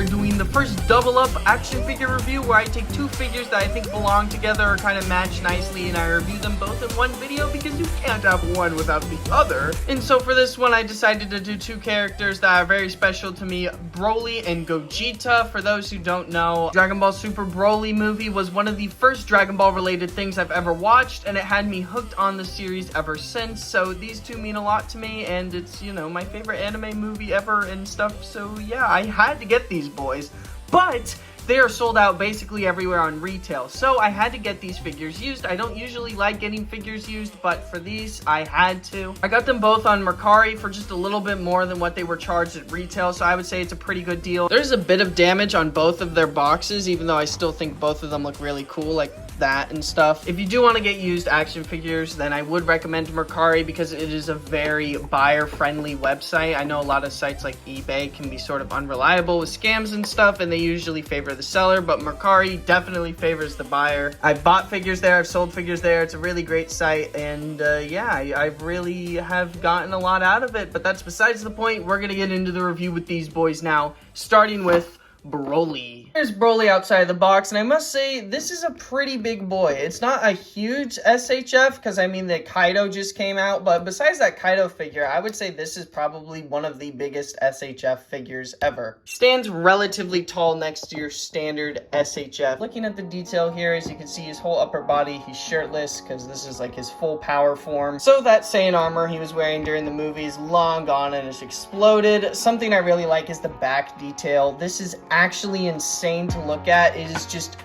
doing the first double up action figure review where I take two figures that I think belong together or kind of match nicely, and I review them both in one video because you can't have one without the other. And so for this one, I decided to do two characters that are very special to me, Broly and Gogeta. For those who don't know, Dragon Ball Super Broly movie was one of the first Dragon Ball related things I've ever watched, and it had me hooked on the series ever since. So these two mean a lot to me, and it's, you know, my favorite anime movie ever and stuff. So yeah, I had to get these boys, but they are sold out basically everywhere on retail, so I had to get these figures used. I don't usually like getting figures used, but for these, I had to. I got them both on Mercari for just a little bit more than what they were charged at retail, so I would say it's a pretty good deal. There's a bit of damage on both of their boxes, even though I still think both of them look really cool, like that and stuff. If you do want to get used action figures, then I would recommend Mercari because it is a very buyer-friendly website. I know a lot of sites like eBay can be sort of unreliable with scams and stuff, and they usually favor the seller, but Mercari definitely favors the buyer. I've bought figures there, I've sold figures there. It's a really great site, and yeah, I really have gotten a lot out of it, but that's besides the point. We're gonna get into the review with these boys now, starting with Broly. Here's Broly outside the box, and I must say, this is a pretty big boy. It's not a huge SHF, because I mean, the Kaido just came out, but besides that Kaido figure, I would say this is probably one of the biggest SHF figures ever. Stands relatively tall next to your standard SHF. Looking at the detail here, as you can see his whole upper body, he's shirtless, because this is like his full power form. So that Saiyan armor he was wearing during the movie is long gone and it's exploded. Something I really like is the back detail. This is actually insane to look at. It is just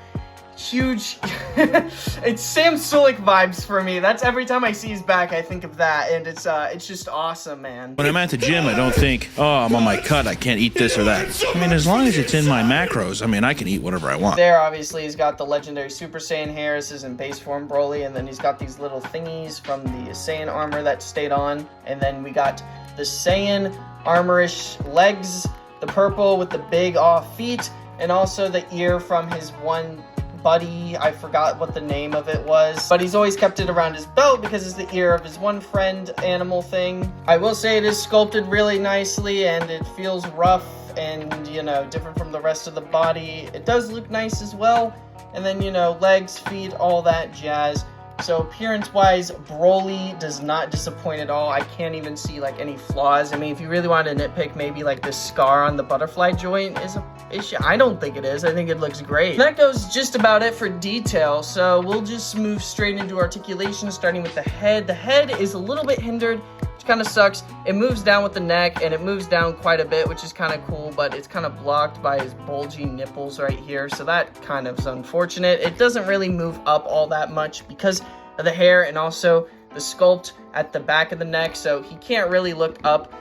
huge. It's Sam Sulek vibes for me. That's every time I see his back, I think of that, and it's just awesome, man. When I'm at the gym, I don't think, oh, I'm on my cut, I can't eat this or that. I mean, as long as it's in my macros, I mean, I can eat whatever I want. There, obviously, he's got the legendary Super Saiyan hair. This is in base form Broly, and then he's got these little thingies from the Saiyan armor that stayed on, and then we got the Saiyan armorish legs, the purple with the big off feet, and also the ear from his one buddy. I forgot what the name of it was, but he's always kept it around his belt because it's the ear of his one friend animal thing. I will say it is sculpted really nicely, and it feels rough and, you know, different from the rest of the body. It does look nice as well, and then, you know, legs, feet, all that jazz. So appearance-wise, Broly does not disappoint at all. I can't even see like any flaws. I mean, if you really want to nitpick, maybe like the scar on the butterfly joint is a issue. I don't think it is. I think it looks great. That goes just about it for detail. So we'll just move straight into articulation, starting with the head. The head is a little bit hindered, which kind of sucks. It moves down with the neck, and it moves down quite a bit, which is kind of cool, but it's kind of blocked by his bulging nipples right here, so that kind of is unfortunate. It doesn't really move up all that much because of the hair and also the sculpt at the back of the neck, so he can't really look up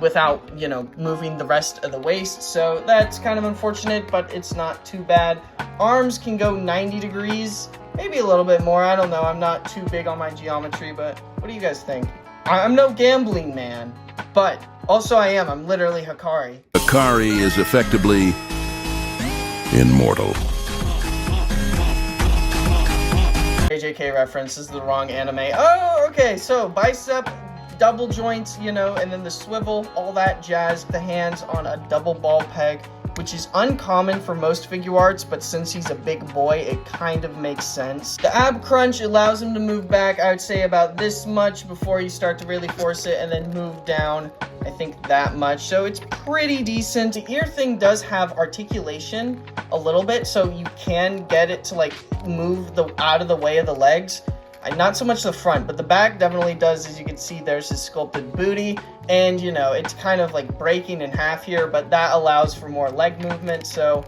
without, you know, moving the rest of the waist, so that's kind of unfortunate, but it's not too bad. Arms can go 90 degrees, maybe a little bit more, I don't know, I'm not too big on my geometry, but what do you guys think? I'm no gambling man, but also I'm literally Hikari. Hikari is effectively immortal. JJK reference, this is the wrong anime. Oh, okay, so bicep, double joints, you know, and then the swivel, all that jazz, the hands on a double ball peg, which is uncommon for most figure arts, but since he's a big boy, it kind of makes sense. The ab crunch allows him to move back, I would say about this much before you start to really force it, and then move down, I think that much. So it's pretty decent. The ear thing does have articulation a little bit, so you can get it to like move out of the way of the legs. Not so much the front, but the back definitely does. As you can see, there's his sculpted booty, and you know, it's kind of like breaking in half here, but that allows for more leg movement, so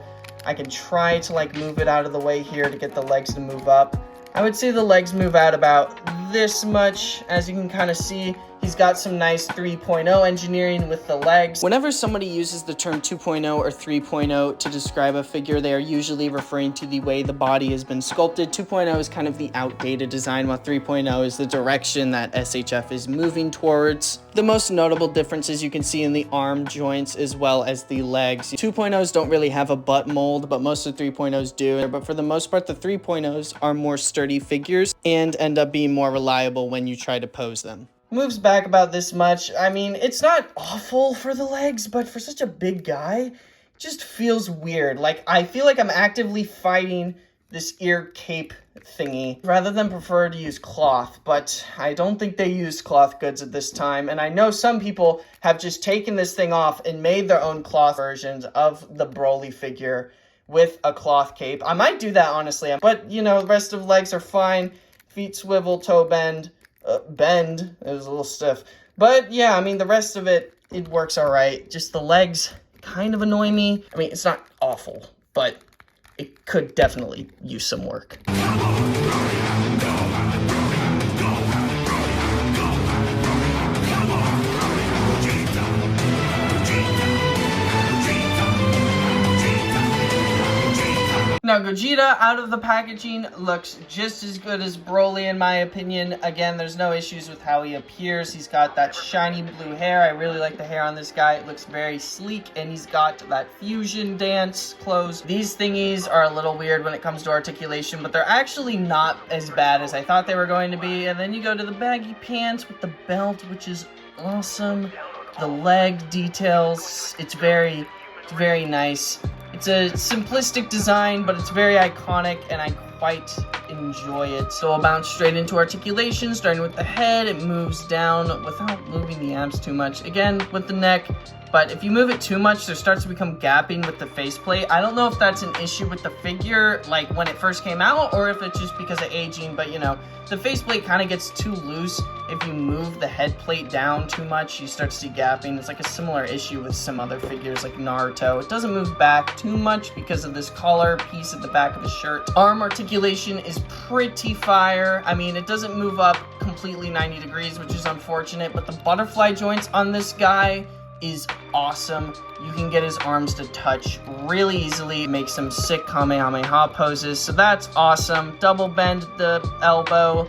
I can try to like move it out of the way here to get the legs to move up. I would say the legs move out about this much. As you can kind of see, he's got some nice 3.0 engineering with the legs. Whenever somebody uses the term 2.0 or 3.0 to describe a figure, they are usually referring to the way the body has been sculpted. 2.0 is kind of the outdated design, while 3.0 is the direction that SHF is moving towards. The most notable differences you can see in the arm joints as well as the legs. 2.0s don't really have a butt mold, but most of the 3.0s do. But for the most part, the 3.0s are more sturdy figures and end up being more reliable when you try to pose them. Moves back about this much. I mean, it's not awful for the legs, but for such a big guy, just feels weird. Like, I feel like I'm actively fighting this ear cape thingy rather than prefer to use cloth, but I don't think they used cloth goods at this time, and I know some people have just taken this thing off and made their own cloth versions of the Broly figure with a cloth cape. I might do that, honestly, but, you know, the rest of legs are fine. Feet swivel, toe bend, it was a little stiff, but yeah, I mean, the rest of it works all right. Just the legs kind of annoy me. I mean, it's not awful, but it could definitely use some work. Now, Gogeta, out of the packaging, looks just as good as Broly, in my opinion. Again, there's no issues with how he appears. He's got that shiny blue hair. I really like the hair on this guy. It looks very sleek, and he's got that fusion dance clothes. These thingies are a little weird when it comes to articulation, but they're actually not as bad as I thought they were going to be. And then you go to the baggy pants with the belt, which is awesome. The leg details, it's very nice. It's a simplistic design, but it's very iconic, and I quite enjoy it. So I'll bounce straight into articulation, starting with the head. It moves down without moving the abs too much. Again, with the neck. But if you move it too much, there starts to become gapping with the faceplate. I don't know if that's an issue with the figure, like when it first came out, or if it's just because of aging, but you know, the faceplate kind of gets too loose. If you move the head plate down too much, you start to see gapping. It's like a similar issue with some other figures like Naruto. It doesn't move back too much because of this collar piece at the back of the shirt. Arm articulation is pretty fire. I mean, it doesn't move up completely 90 degrees, which is unfortunate, but the butterfly joints on this guy is awesome. You can get his arms to touch really easily, make some sick Kamehameha poses, so that's awesome. Double bend the elbow,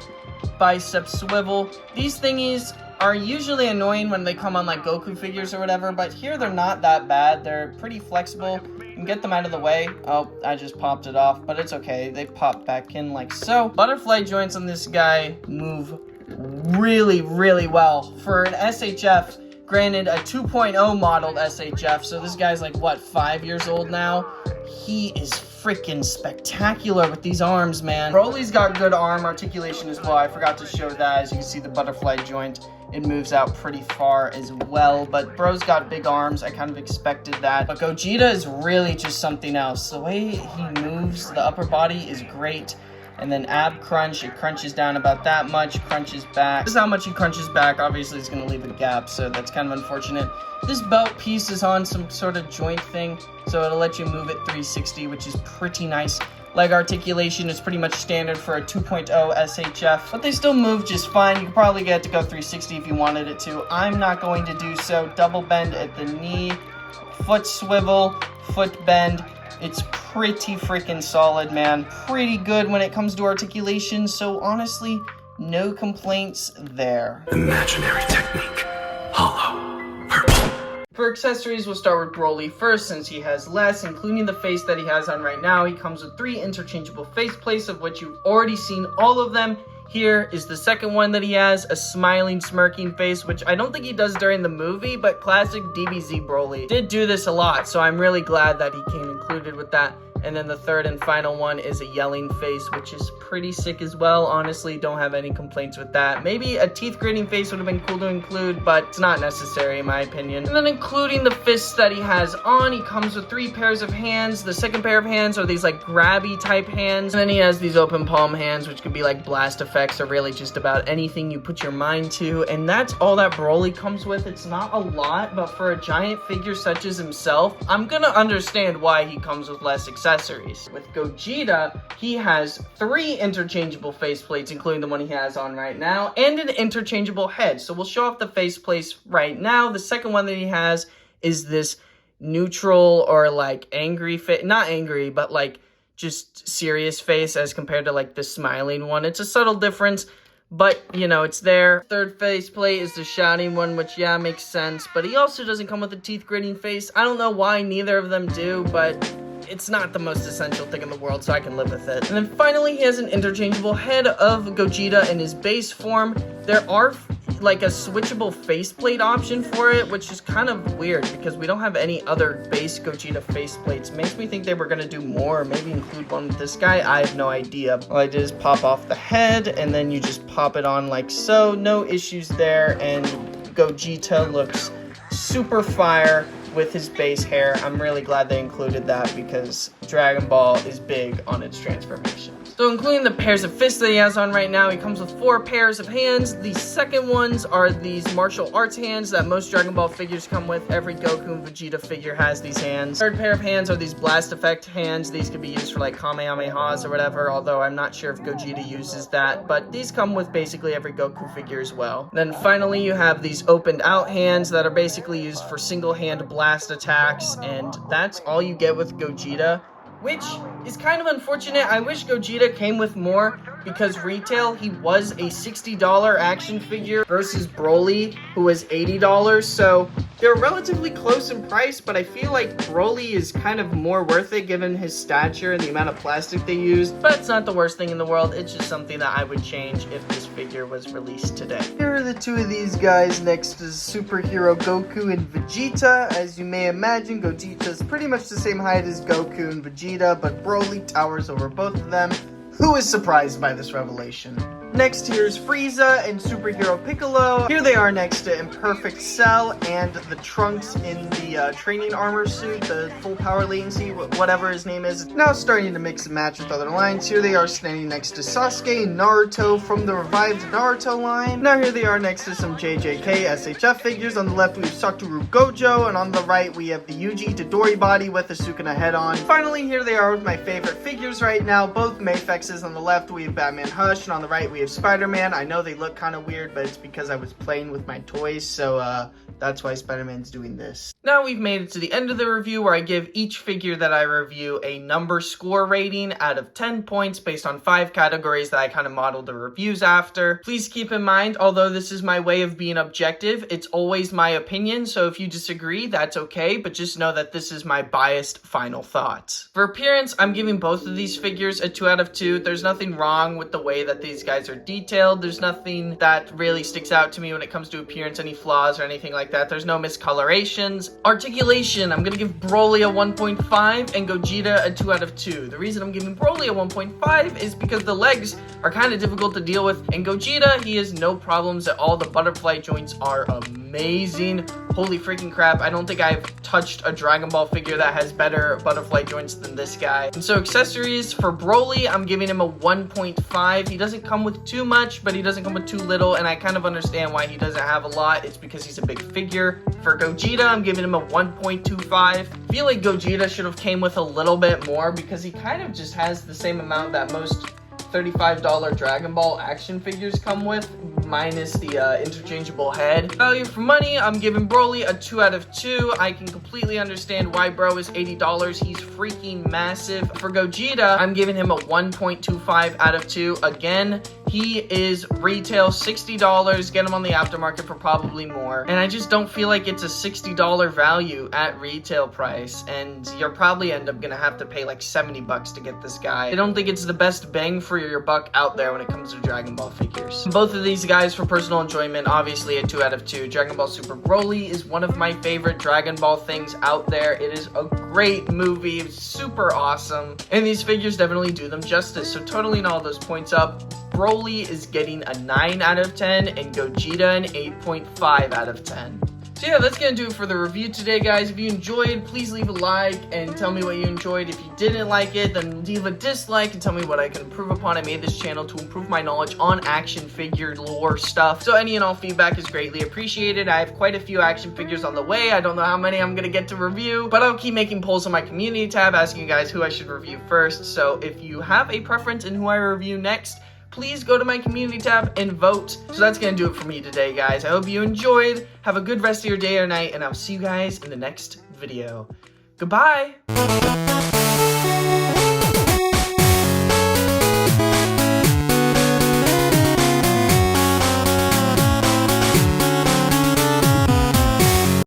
bicep swivel. These thingies are usually annoying when they come on like Goku figures or whatever, but here they're not that bad. They're pretty flexible. You can get them out of the way. Oh, I just popped it off, but it's okay. They pop back in like so. Butterfly joints on this guy move really well. For an SHF, granted, a 2.0 modeled SHF, so this guy's like, what, 5 years old now? He is freaking spectacular with these arms, man. Broly's got good arm articulation as well. I forgot to show that. As you can see, the butterfly joint, it moves out pretty far as well, but bro's got big arms. I kind of expected that. But Gogeta is really just something else. The way he moves the upper body is great. And then ab crunch, it crunches down about that much, crunches back. This is how much he crunches back. Obviously, it's going to leave a gap, so that's kind of unfortunate. This belt piece is on some sort of joint thing, so it'll let you move it 360, which is pretty nice. Leg articulation is pretty much standard for a 2.0 SHF, but they still move just fine. You could probably get it to go 360 if you wanted it to. I'm not going to do so. Double bend at the knee, foot swivel, foot bend. It's pretty freaking solid, man. Pretty good when it comes to articulation, so honestly, no complaints there. Imaginary technique. Hollow. Purple. For accessories, we'll start with Broly first, since he has less, including the face that he has on right now. He comes with 3 interchangeable face plates, of which you've already seen all of them. Here is the second one that he has, a smiling, smirking face, which I don't think he does during the movie, but classic DBZ Broly did do this a lot, so I'm really glad that he came included with that. And then the third and final one is a yelling face, which is pretty sick as well. Honestly, don't have any complaints with that. Maybe a teeth gritting face would have been cool to include, but it's not necessary in my opinion. And then including the fists that he has on, he comes with 3 pairs of hands. The second pair of hands are these like grabby type hands. And then he has these open palm hands, which could be like blast effects or really just about anything you put your mind to. And that's all that Broly comes with. It's not a lot, but for a giant figure such as himself, I'm gonna understand why he comes with less accessories. With Gogeta, he has 3 interchangeable faceplates, including the one he has on right now, and an interchangeable head. So we'll show off the faceplates right now. The second one that he has is this neutral or like angry face, not angry, but like just serious face as compared to like the smiling one. It's a subtle difference, but you know, it's there. Third faceplate is the shouting one, which yeah, makes sense, but he also doesn't come with a teeth gritting face. I don't know why neither of them do, but it's not the most essential thing in the world, so I can live with it. And then finally, he has an interchangeable head of Gogeta in his base form. There are like a switchable faceplate option for it, which is kind of weird because we don't have any other base Gogeta faceplates. Makes me think they were gonna do more, or maybe include one with this guy. I have no idea. All I did is pop off the head, and then you just pop it on like so. No issues there, and Gogeta looks super fire with his base hair. I'm really glad they included that because Dragon Ball is big on its transformations. So including the pairs of fists that he has on right now, he comes with 4 pairs of hands. The second ones are these martial arts hands that most Dragon Ball figures come with. Every Goku and Vegeta figure has these hands. Third pair of hands are these blast effect hands. These could be used for like Kamehamehas or whatever, although I'm not sure if Gogeta uses that, but these come with basically every Goku figure as well. Then finally you have these opened out hands that are basically used for single hand blast attacks, and that's all you get with Gogeta, which is kind of unfortunate. I wish Gogeta came with more because retail, he was a $60 action figure versus Broly, who was $80. So they're relatively close in price, but I feel like Broly is kind of more worth it given his stature and the amount of plastic they used. But it's not the worst thing in the world. It's just something that I would change if this figure was released today. Here are the two of these guys next to superhero Goku and Vegeta. As you may imagine, Gogeta is pretty much the same height as Goku and Vegeta, but Broly towers over both of them. Who is surprised by this revelation? Next, here's Frieza and Superhero Piccolo. Here they are next to Imperfect Cell and the Trunks in the training armor suit, the full power latency, whatever his name is. Now starting to mix and match with other lines. Here they are standing next to Sasuke and Naruto from the revived Naruto line. Now here they are next to some JJK SHF figures. On the left we have Satoru Gojo, and on the right we have the Yuji Todori body with a Sukuna head on. Finally, here they are with my favorite figures right now, both Mayfexes. On the left we have Batman Hush, and on the right we have Spider-Man. I know they look kind of weird, but it's because I was playing with my toys, so that's why Spider-Man's doing this. Now we've made it to the end of the review where I give each figure that I review a number score rating out of 10 points based on 5 categories that I kind of modeled the reviews after. Please keep in mind, although this is my way of being objective, it's always my opinion, so if you disagree, that's okay, but just know that this is my biased final thoughts. For appearance, I'm giving both of these figures a 2 out of 2. There's nothing wrong with the way that these guys are detailed. There's nothing that really sticks out to me when it comes to appearance, any flaws or anything like that. There's no miscolorations. Articulation, I'm gonna give Broly a 1.5 and Gogeta a 2 out of 2. The reason I'm giving Broly a 1.5 is because the legs are kind of difficult to deal with, and Gogeta, he has no problems at all. The butterfly joints are amazing. Holy freaking crap, I don't think I've touched a Dragon Ball figure that has better butterfly joints than this guy. And so accessories, for Broly, I'm giving him a 1.5. He doesn't come with too much, but he doesn't come with too little, and I kind of understand why he doesn't have a lot. It's because he's a big figure. For Gogeta, I'm giving him a 1.25. I feel like Gogeta should have came with a little bit more because he kind of just has the same amount that most $35 Dragon Ball action figures come with, minus the interchangeable head. Value for money, I'm giving Broly a 2 out of 2. I can completely understand why bro is $80. He's freaking massive. For Gogeta, I'm giving him a 1.25 out of 2. Again, he is retail $60. Get him on the aftermarket for probably more. And I just don't feel like it's a $60 value at retail price. And you'll probably end up gonna have to pay like 70 bucks to get this guy. I don't think it's the best bang for your buck out there when it comes to Dragon Ball figures. Both of these guys, for personal enjoyment, obviously a 2 out of 2. Dragon Ball Super Broly is one of my favorite Dragon Ball things out there. It is a great movie, it's super awesome, and these figures definitely do them justice. So totaling all those points up, Broly is getting a 9 out of 10 and Gogeta an 8.5 out of 10. So yeah, that's gonna do it for the review today, guys. If you enjoyed, please leave a like and tell me what you enjoyed. If you didn't like it, then leave a dislike and tell me what I can improve upon. I made this channel to improve my knowledge on action figure lore stuff, so any and all feedback is greatly appreciated. I have quite a few action figures on the way. I don't know how many I'm gonna get to review, but I'll keep making polls on my community tab asking you guys who I should review first. So if you have a preference in who I review next, please go to my community tab and vote. So that's gonna do it for me today, guys. I hope you enjoyed. Have a good rest of your day or night, and I'll see you guys in the next video. Goodbye!